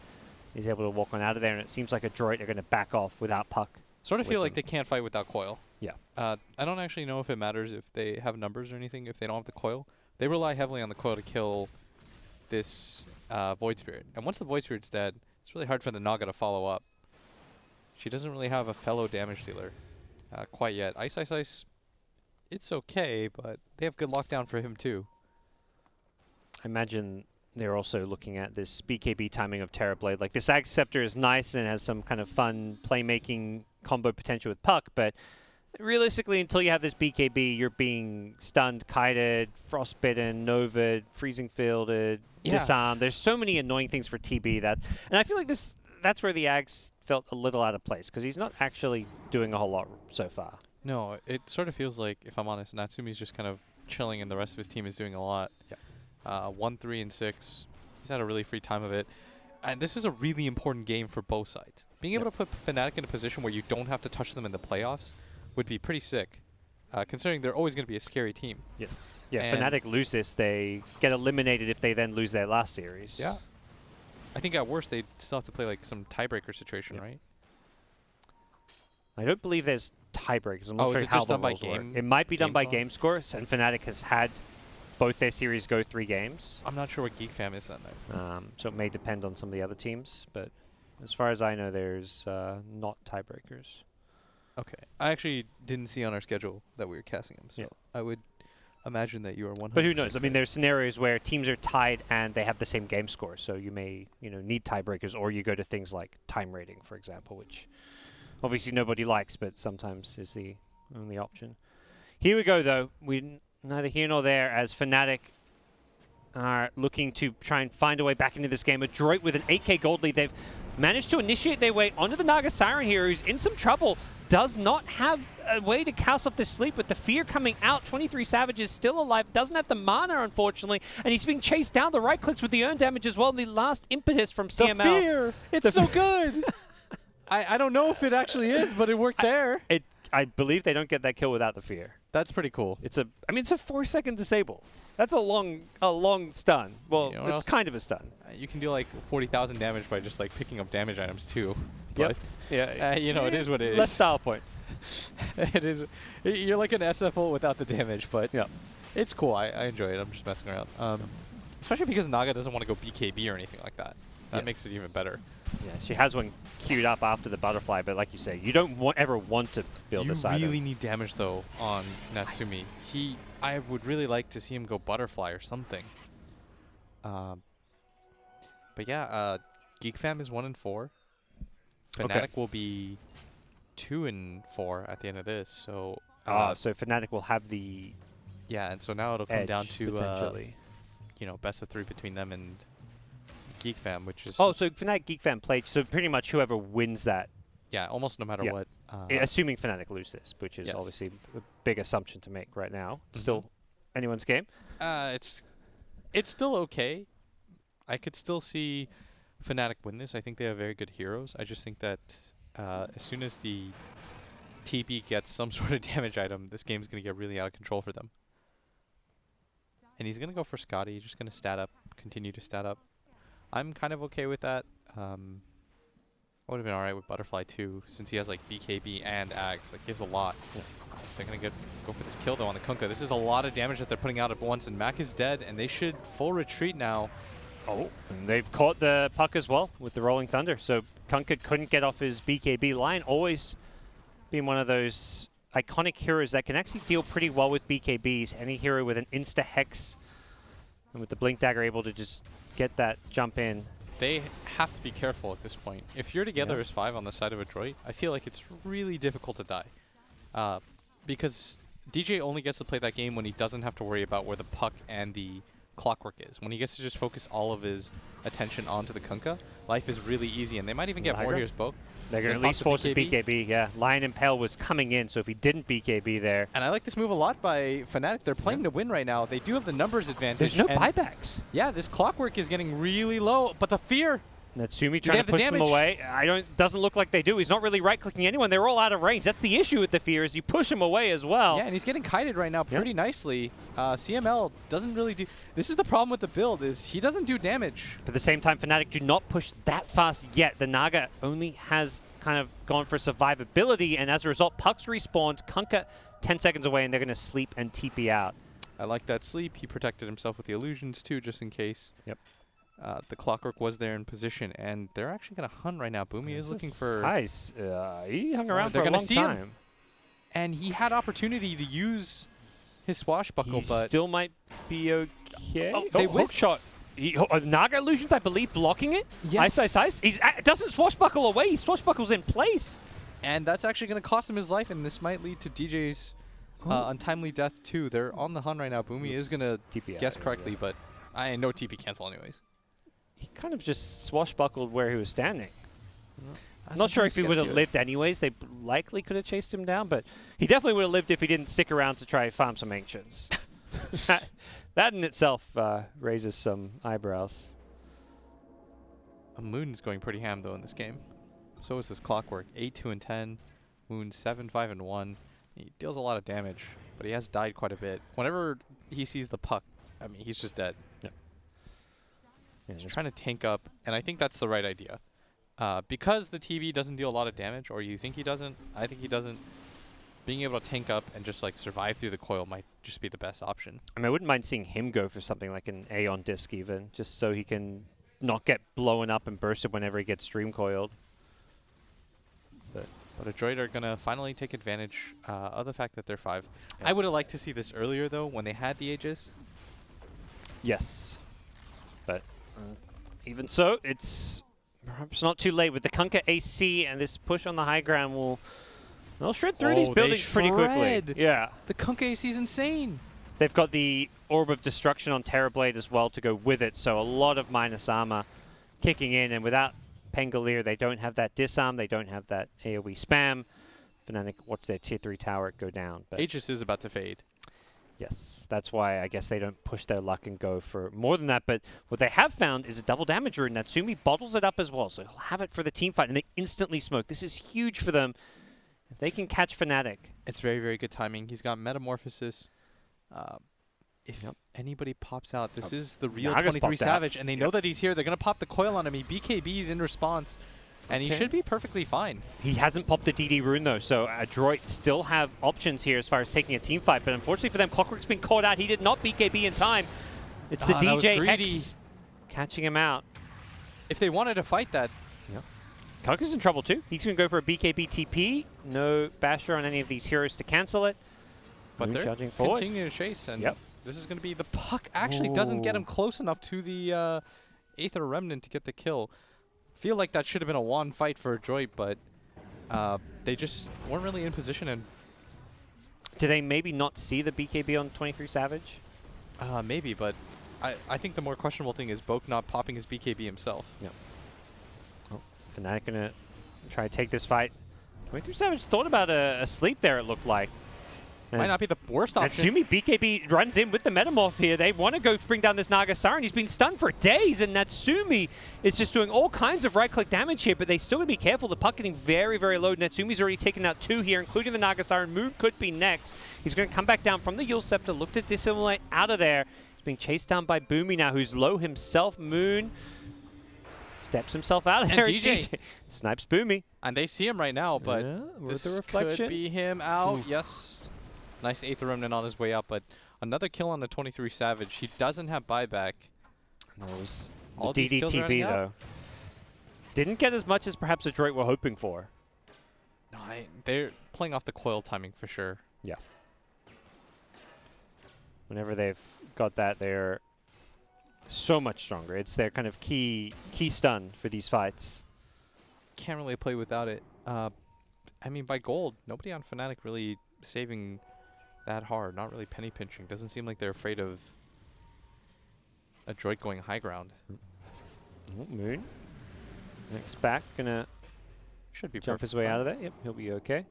S2: he's able to walk on out of there, and it seems like Adroit are going to back off without Puck.
S1: Sort of feel like they can't fight without coil.
S2: Yeah.
S1: I don't actually know if it matters if they have numbers or anything, if they don't have the coil. They rely heavily on the coil to kill this Void Spirit. And once the Void Spirit's dead, it's really hard for the Naga to follow up. She doesn't really have a fellow damage dealer quite yet. Ice, it's okay, but they have good lockdown for him too.
S2: I imagine they're also looking at this BKB timing of Terrorblade. Like, this Ag Scepter is nice and has some kind of fun playmaking combo potential with Puck, but realistically, until you have this BKB, you're being stunned, kited, frostbitten, novid, freezing fielded, disarmed. There's so many annoying things for TB that, and I feel like that's where the Ags felt a little out of place, because he's not actually doing a whole lot so far.
S1: No, it sort of feels like, if I'm honest, Natsumi's just kind of chilling and the rest of his team is doing a lot. Yeah. 1, 3, and 6. He's had a really free time of it. And this is a really important game for both sides. Being able to put Fnatic in a position where you don't have to touch them in the playoffs would be pretty sick, considering they're always going to be a scary team.
S2: Yes. Yeah, Fnatic lose this, they get eliminated if they then lose their last series.
S1: Yeah. I think at worst they'd still have to play like some tiebreaker situation,
S2: Yep.
S1: right?
S2: I don't believe there's tiebreakers. I'm not
S1: Oh, is
S2: sure
S1: it
S2: how
S1: just
S2: the
S1: done by
S2: rules work.
S1: game-
S2: It might be done
S1: game
S2: by
S1: clock?
S2: game scores, and Fnatic has had both their series go 3 games.
S1: I'm not sure what Geek Fam is that night.
S2: So it may depend on some of the other teams, but as far as I know, there's not tiebreakers.
S1: Okay. I actually didn't see on our schedule that we were casting them, so
S2: Yeah.
S1: I would imagine that you are 100%.
S2: But who knows? I mean,
S1: correct.
S2: there's scenarios where teams are tied and they have the same game score, so you may, need tiebreakers, or you go to things like time rating, for example, which obviously nobody likes, but sometimes is the only option. Here we go, though. Neither here nor there, as Fnatic are looking to try and find a way back into this game. Adroit with an 8k gold lead. They've managed to initiate their way onto the Naga Siren here, who's in some trouble. Does not have a way to cast off this sleep with the fear coming out. 23 Savage is still alive. Doesn't have the mana, unfortunately. And he's being chased down. The right clicks with the earn damage as well. And the last impetus from CML.
S1: The fear! It's so good! I don't know if it actually is, but it worked there.
S2: I believe they don't get that kill without the fear.
S1: That's pretty cool.
S2: It's a 4-second disable. That's a long stun. Well,
S1: You know what
S2: it's
S1: else?
S2: kind of a stun.
S1: You can do like 40,000 damage by just like picking up damage items too.
S2: Yep.
S1: But
S2: Yeah.
S1: it is what it is.
S2: Less style points.
S1: It is. You're like an SFO without the damage, but
S2: Yeah.
S1: it's cool. I enjoy it. I'm just messing around. Especially because Naga doesn't want to go BKB or anything like that. That makes it even better.
S2: Yeah, she has one queued up after the butterfly, but like you say, you don't ever want to build
S1: You
S2: this item.
S1: really need damage though on Natsumi. I would really like to see him go butterfly or something. But yeah, Geek Fam is 1-4. Fnatic
S2: Okay.
S1: will be 2-4 at the end of this. So
S2: So Fnatic will have the
S1: yeah, and so now it'll come
S2: edge,
S1: down to
S2: potentially.
S1: best of 3 between them and Geek Fam, which is
S2: So Fnatic Geek Fan played, so pretty much whoever wins that,
S1: yeah, almost no matter
S2: Yeah.
S1: what.
S2: assuming Fnatic lose this, which is
S1: Yes.
S2: obviously a big assumption to make right now.
S1: Mhm.
S2: Still anyone's game.
S1: It's still okay. I could still see Fnatic win this. I think they have very good heroes. I just think that as soon as the TP gets some sort of damage item, this game's going to get really out of control for them. And he's going to go for Scotty. He's just going to stat up, continue to stat up. I'm kind of okay with that. I would have been alright with Butterfly too, since he has like BKB and Ags. Like he has a lot.
S2: Yeah.
S1: They're going to go for this kill though on the Kunkka. This is a lot of damage that they're putting out at once, and Mac is dead, and they should full retreat now.
S2: Oh, and they've caught the puck as well with the Rolling Thunder. So Kunkka couldn't get off his BKB line. Always been one of those iconic heroes that can actually deal pretty well with BKBs. Any hero with an insta-hex and with the Blink Dagger able to just get that jump in.
S1: They have to be careful at this point. If you're together
S2: Yeah.
S1: as 5 on the side of Adroit, I feel like it's really difficult to die. Because DJ only gets to play that game when he doesn't have to worry about where the puck and the clockwork is. When he gets to just focus all of his attention onto the Kunkka, life is really easy, and they might even get
S2: Hydra?
S1: Warriors Bow.
S2: They're going
S1: There's
S2: to at least force
S1: lots of
S2: a BKB, yeah. Lion Impale was coming in, so if he didn't BKB there,
S1: And I like this move a lot by Fnatic. They're playing to win right now. They do have the numbers advantage.
S2: there's no
S1: and
S2: buybacks.
S1: yeah, this clockwork is getting really low, but the fear.
S2: Natsumi
S1: they
S2: trying to
S1: have the
S2: push them
S1: damage?
S2: away. Doesn't look like they do. He's not really right-clicking anyone. They're all out of range. That's the issue with the fear, is you push him away as well.
S1: Yeah, and he's getting kited right now pretty nicely. CML doesn't really do... This is the problem with the build, is he doesn't do damage.
S2: But at the same time, Fnatic do not push that fast yet. The Naga only has kind of gone for survivability, and as a result, pucks respawned. Kunkka 10 seconds away, and they're going to sleep and TP out.
S1: I like that sleep. He protected himself with the illusions too, just in case.
S2: Yep.
S1: The clockwork was there in position, and they're actually going to hunt right now. Boomy is looking for...
S2: Nice. He hung around
S1: they're
S2: for a
S1: gonna
S2: long
S1: see him.
S2: time.
S1: And he had opportunity to use his swashbuckle,
S2: He
S1: but...
S2: still might be okay.
S1: Oh, they
S2: hook
S1: whiffed.
S2: shot. Naga illusions, I believe, blocking it.
S1: Yes.
S2: Ice. He doesn't swashbuckle away. He swashbuckles in place.
S1: And that's actually going to cost him his life, and this might lead to DJ's untimely death too. They're on the hunt right now. Boomy is going to
S2: TP out
S1: guess
S2: here,
S1: correctly,
S2: yeah.
S1: but I know TP cancel anyways.
S2: He kind of just swashbuckled where he was standing. I'm not sure if he would have lived anyways. They likely could have chased him down, but he definitely would have lived if he didn't stick around to try and farm some Ancients. that in itself raises some eyebrows.
S1: Moon's going pretty ham though in this game. So is this clockwork. 8-2-10. Moon 7-5-1. He deals a lot of damage, but he has died quite a bit. Whenever he sees the puck, I mean, he's just dead.
S2: Yep. Yeah,
S1: He's trying to tank up, and I think that's the right idea. Because the TB doesn't deal a lot of damage, or you think he doesn't, I think he doesn't. Being able to tank up and just like survive through the coil might just be the best option.
S2: I mean, I wouldn't mind seeing him go for something like an Aeon disc even, just so he can not get blown up and bursted whenever he gets stream coiled.
S1: But Adroit are going to finally take advantage of the fact that they're 5.
S2: Yep.
S1: I would have liked to see this earlier, though, when they had the Aegis.
S2: Yes. But even so, it's perhaps not too late with the Kunkka AC, and this push on the high ground will... They'll shred through these buildings pretty quickly. Yeah.
S1: The Kunkka AC is insane.
S2: They've got the Orb of Destruction on Terrorblade as well to go with it, so a lot of minus armor kicking in, and without Pengalier, they don't have that disarm, they don't have that AoE spam. Fnatic watch their tier 3 tower go down. But
S1: Aegis is about to fade.
S2: yes, that's why I guess they don't push their luck and go for more than that. But what they have found is a double damage rune. Natsumi bottles it up as well, so he'll have it for the team fight, and they instantly smoke. This is huge for them. If they can catch Fnatic.
S1: It's very, very good timing. He's got Metamorphosis. If anybody pops out, this is the real
S2: Naga's
S1: 23
S2: popped out.
S1: Savage, and they know that he's here. They're going to pop the coil on him. He BKBs in response, and he should be perfectly fine.
S2: He hasn't popped the DD rune though, so Adroit still have options here as far as taking a team fight, but unfortunately for them, Clockwork's been caught out. He did not BKB in time. It's the DJ Hex catching him out.
S1: If they wanted to fight that,
S2: Kunkka's in trouble too. He's going to go for a BKB TP. No Basher on any of these heroes to cancel it.
S1: but they're
S2: charging forward.
S1: continuing to chase, and
S2: Yep.
S1: this is going to be the puck actually doesn't get him close enough to the Aether Remnant to get the kill. Feel like that should have been a one fight for Adroit, but they just weren't really in position. And
S2: Do they maybe not see the BKB on 23 Savage?
S1: maybe, but I think the more questionable thing is Boke not popping his BKB himself.
S2: Yep. Oh, Fnatic going to try to take this fight. 23 Savage thought about a sleep there, it looked like.
S1: Might not be the worst option.
S2: Natsumi BKB runs in with the Metamorph here. They want to go bring down this Nagasaran. He's been stunned for days, and Natsumi is just doing all kinds of right-click damage here, but they still got to be careful. The puck getting very, very low. Natsumi's already taken out 2 here, including the Nagasaran. Moon could be next. He's going to come back down from the Yule Scepter, look to dissimulate out of there. He's being chased down by Boomy now, who's low himself. Moon steps himself out of there.
S1: And DJ
S2: snipes Boomy.
S1: And they see him right now, but
S2: with
S1: this
S2: the reflection.
S1: could be him out. Yes. Nice Aether Remnant on his way out, but another kill on the 23 Savage. He doesn't have buyback.
S2: That was
S1: All
S2: the
S1: these kills are running
S2: DDTB,
S1: out.
S2: though. Didn't get as much as perhaps Adroit were hoping for.
S1: No, they're playing off the coil timing for sure.
S2: Yeah. Whenever they've got that, they're so much stronger. It's their kind of key stun for these fights.
S1: Can't really play without it. I mean, by gold, nobody on Fnatic really saving that hard. Not really penny pinching. Doesn't seem like they're afraid of Adroit going high ground.
S2: Oh, Moon. Next back, gonna
S1: Should be
S2: jump his way out of there. Yep, he'll be okay.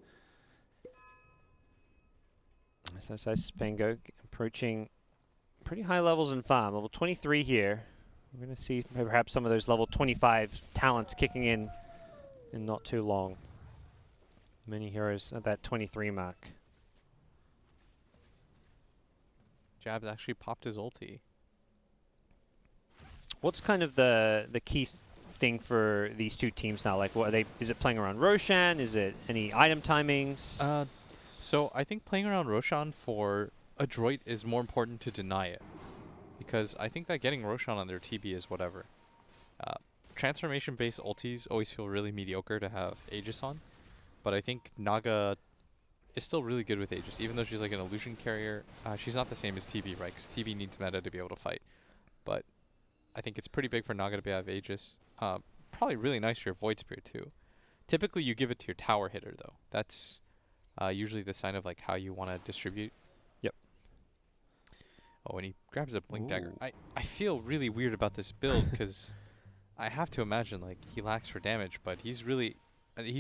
S2: SSI Spango approaching pretty high levels in farm. Level 23 here. We're going to see perhaps some of those level 25 talents kicking in not too long. Many heroes at that 23 mark.
S1: Jabs actually popped his ulti.
S2: What's kind of the key thing for these two teams now? Like, what are they? Is it playing around Roshan? Is it any item timings?
S1: So I think playing around Roshan for Adroit is more important to deny it. Because I think that getting Roshan on their TB is whatever. Transformation-based ultis always feel really mediocre to have Aegis on. But I think Naga is still really good with Aegis. Even though she's like an illusion carrier, she's not the same as TB, right? Because TB needs meta to be able to fight. But I think it's pretty big for Naga to have Aegis. Probably really nice for your Void Spirit too. Typically you give it to your tower hitter though. That's usually the sign of like how you want to distribute.
S2: Yep.
S1: Oh, and he grabs a Blink Dagger. I feel really weird about this build because I have to imagine like he lacks for damage, but he's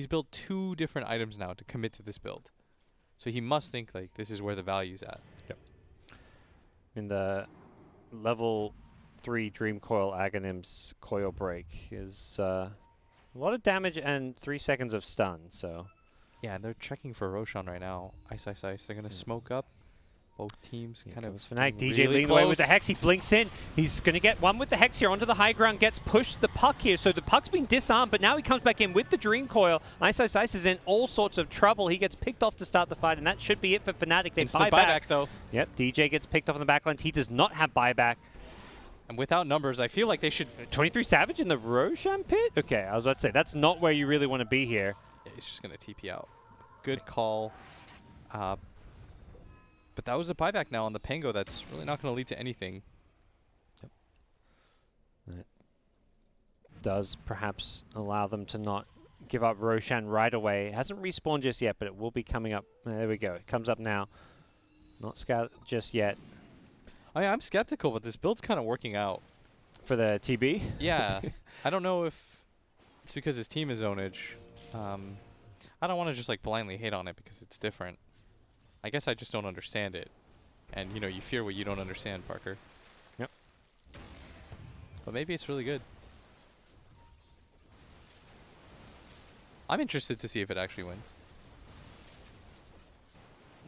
S1: built 2 different items now to commit to this build. So he must think like this is where the value's at.
S2: Yep. In the level 3 Dream Coil Aghanim's Coil Break is a lot of damage and 3 seconds of stun, so...
S1: Yeah, and they're checking for Roshan right now. Ice. They're going to smoke up. Both teams kind of
S2: Fnatic. DJ
S1: really
S2: leading the way with the
S1: close.
S2: Hex. He blinks in. He's going to get one with the Hex here onto the high ground. Gets pushed the puck here. So the puck's been disarmed, but now he comes back in with the Dream Coil. Ice is in all sorts of trouble. He gets picked off to start the fight, and that should be it for Fnatic. They
S1: Instant
S2: buy back.
S1: though.
S2: Yep, DJ gets picked off on the backlines. He does not have buyback.
S1: And without numbers, I feel like they should...
S2: 23 Savage in the Roshan pit? Okay, I was about to say, that's not where you really want to be here.
S1: Yeah, he's just going to TP out. Good call. But that was a buyback now on the Pango. That's really not going to lead to anything.
S2: Yep. That does perhaps allow them to not give up Roshan right away. It hasn't respawned just yet, but it will be coming up. There we go. It comes up now. Not scout just yet.
S1: I'm skeptical, but this build's kind of working out.
S2: For the TB?
S1: Yeah. I don't know if it's because his team is zonage. I don't want to just like blindly hate on it because it's different. I guess I just don't understand it. And, you know, you fear what you don't understand, Parker.
S2: Yep.
S1: But maybe it's really good. I'm interested to see if it actually wins.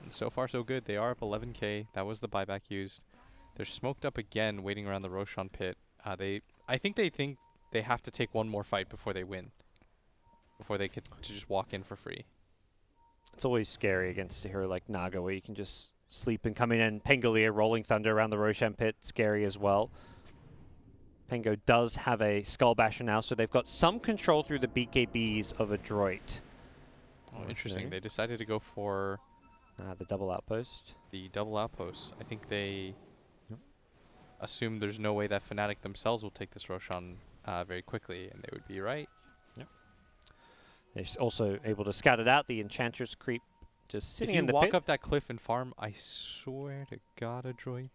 S1: And so far, so good. They are up 11k. That was the buyback used. They're smoked up again, waiting around the Roshan pit. I think they have to take one more fight before they win. Before they get to just walk in for free.
S2: It's always scary against a hero like Naga, where you can just sleep and come in, and Pangolier rolling thunder around the Roshan pit, scary as well. Pango does have a Skull Basher now, so they've got some control through the BKBs of Adroit.
S1: Oh, interesting. They decided to go for
S2: the double outpost.
S1: the double outpost. I think they assume there's no way that Fnatic themselves will take this Roshan very quickly, and they would be right.
S2: They're also able to scout it out. The Enchantress creep just sitting in the pit.
S1: If you walk up that cliff and farm, I swear to God, Adroit,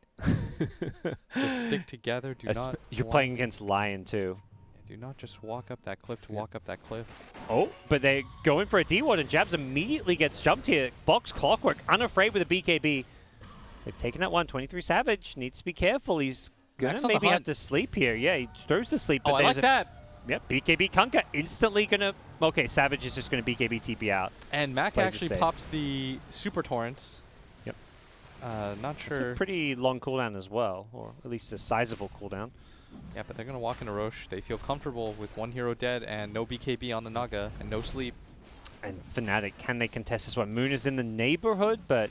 S1: just stick together. Do not.
S2: You're playing against Lion too.
S1: Do not just walk up that cliff to walk up that cliff.
S2: Oh, but they go in for a D-ward, and Jabs immediately gets jumped here. Box Clockwork, unafraid with a BKB. They've taken that one. 23 Savage needs to be careful. He's going to maybe have to sleep here. Yeah, he throws to sleep.
S1: Oh,
S2: but
S1: I like that.
S2: Yep, BKB Kunkka instantly going to... Okay, Savage is just going to BKB TP out.
S1: And Mac actually pops the Super Torrents.
S2: Yep.
S1: Not sure.
S2: It's a pretty long cooldown as well, or at least a sizable cooldown.
S1: Yeah, but they're going to walk into Roche. They feel comfortable with one hero dead and no BKB on the Naga and no sleep.
S2: And Fnatic, can they contest this one? Moon is in the neighborhood, but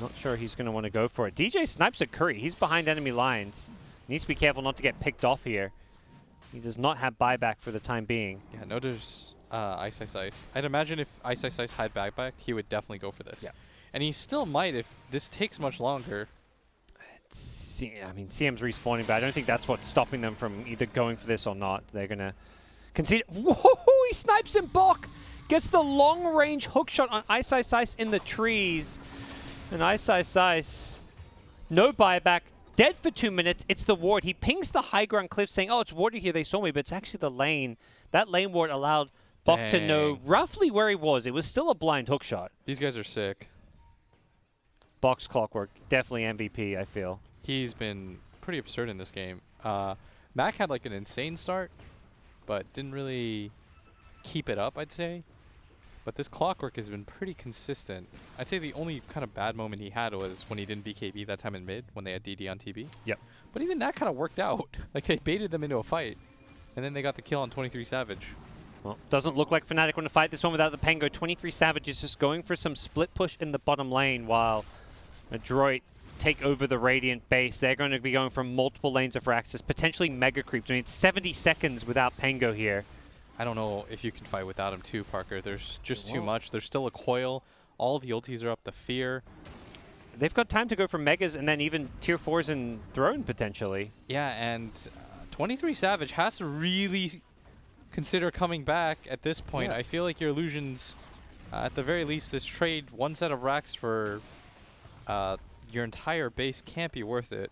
S2: not sure he's going to want to go for it. DJ snipes at Curry. He's behind enemy lines. Needs to be careful not to get picked off here. He does not have buyback for the time being.
S1: Yeah, no, there's Ice. I'd imagine if Ice had buyback, he would definitely go for this.
S2: Yeah.
S1: And he still might if this takes much longer.
S2: I mean, CM's respawning, but I don't think that's what's stopping them from either going for this or not. They're going to concede. Whoa, he snipes him back. Gets the long-range hookshot on Ice in the trees. And Ice, no buyback. Dead for 2 minutes. It's the ward. He pings the high ground cliff saying, oh, it's warded here. They saw me, but it's actually the lane. That lane ward allowed Bok to know roughly where he was. It was still a blind hookshot.
S1: These guys are sick.
S2: Box Clockwork, definitely MVP, I feel.
S1: He's been pretty absurd in this game. Mac had like an insane start, but didn't really keep it up, I'd say. But this Clockwork has been pretty consistent. I'd say the only kind of bad moment he had was when he didn't BKB that time in mid, when they had DD on TB.
S2: Yep.
S1: But even that kind of worked out. Like, they baited them into a fight, and then they got the kill on 23 Savage.
S2: Well, doesn't look like Fnatic want to fight this one without the Pango. 23 Savage is just going for some split push in the bottom lane while Adroit take over the Radiant base. They're going to be going from multiple lanes of Firaxis, potentially mega creeps. I mean, it's 70 seconds without Pango here.
S1: I don't know if you can fight without him too, Parker. There's just too much. There's still a coil. All the ultis are up. The fear.
S2: They've got time to go for megas and then even tier 4s and throne potentially.
S1: Yeah, and 23 Savage has to really consider coming back at this point.
S2: Yeah.
S1: I feel like your illusions, at the very least, this trade one set of racks for your entire base can't be worth it.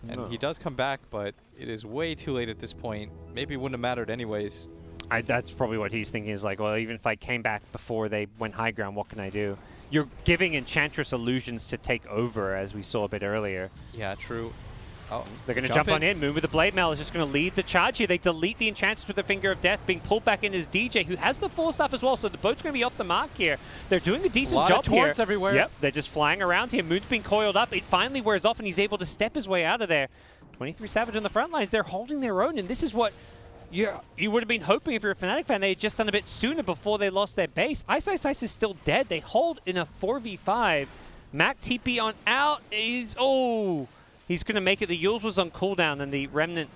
S1: And he does come back, but it is way too late at this point. Maybe it wouldn't have mattered anyways.
S2: That's probably what he's thinking is like, well, even if I came back before they went high ground, what can I do? You're giving Enchantress illusions to take over, as we saw a bit earlier.
S1: Yeah, true. Oh,
S2: They're going to jump on in. Moon with the Blade Mail is just going to lead the charge here. They delete the enchanters with the Finger of Death. Being pulled back in is DJ, who has the full stuff as well, so the boat's going to be off the mark here. They're doing a decent job here.
S1: Everywhere.
S2: Yep, they're just flying around here. Moon's being coiled up. It finally wears off, and he's able to step his way out of there. 23 Savage on the front lines. They're holding their own, and this is what you would have been hoping if you're a Fnatic fan. They had just done a bit sooner before they lost their base. Ice Ice Ice is still dead. They hold in a 4v5. Mac TP on out is... Oh! He's going to make it. The Yules was on cooldown, and the Remnant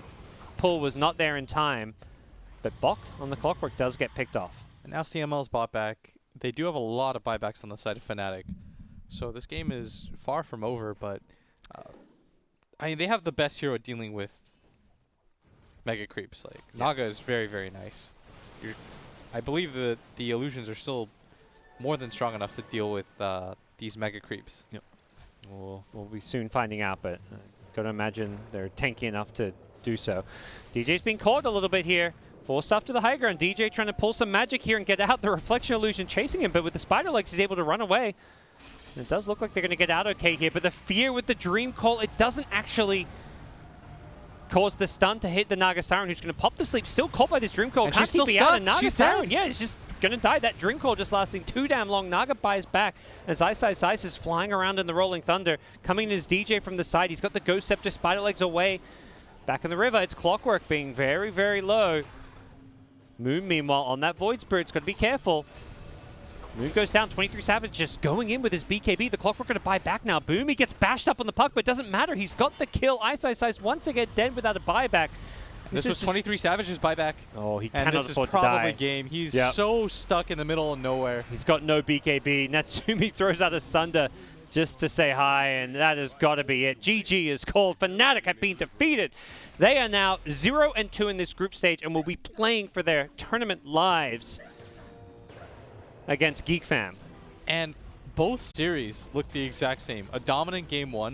S2: pull was not there in time. But Bok on the Clockwork does get picked off.
S1: And now CML's bought back. They do have a lot of buybacks on the side of Fnatic. So this game is far from over, but... I mean, they have the best hero dealing with mega creeps. Like, Naga is very, very nice. I believe that the illusions are still more than strong enough to deal with these mega creeps.
S2: Yep. We'll be soon finding out, but gotta imagine they're tanky enough to do so. DJ's being caught a little bit here. Forced off to the high ground. DJ trying to pull some magic here and get out. The Reflection Illusion chasing him, but with the Spider Legs, he's able to run away. And it does look like they're going to get out okay here, but the fear with the Dream Call, it doesn't actually cause the stun to hit the Naga Siren, who's going to pop the sleep. Still caught by this Dream Call.
S1: And
S2: Can't
S1: she's still
S2: TP out,
S1: stuck.
S2: and Naga
S1: She's
S2: Siren,
S1: dead.
S2: yeah, it's just going to die. That Dream Call just lasting too damn long. Naga buys back as Ice Ice Ice is flying around in the Rolling Thunder. Coming in is DJ from the side. He's got the Ghost Scepter, Spider Legs away. Back in the river, it's Clockwork being very, very low. Moon, meanwhile, on that Void Spirit's got to be careful. Moon goes down, 23 Savage just going in with his BKB. The Clockwork going to buy back now. Boom, he gets bashed up on the puck, but it doesn't matter. He's got the kill. Ice Ice Ice once again dead without a buyback.
S1: This was 23 Savage's buyback.
S2: Oh, he
S1: And
S2: cannot
S1: this is
S2: afford to die.
S1: probably game. He's so stuck in the middle of nowhere.
S2: He's got no BKB. Natsumi throws out a Sunder just to say hi, and that has got to be it. GG is called. Fnatic have been defeated. They are now 0-2 in this group stage and will be playing for their tournament lives against Geek Fam.
S1: And both series look the exact same. A dominant game one.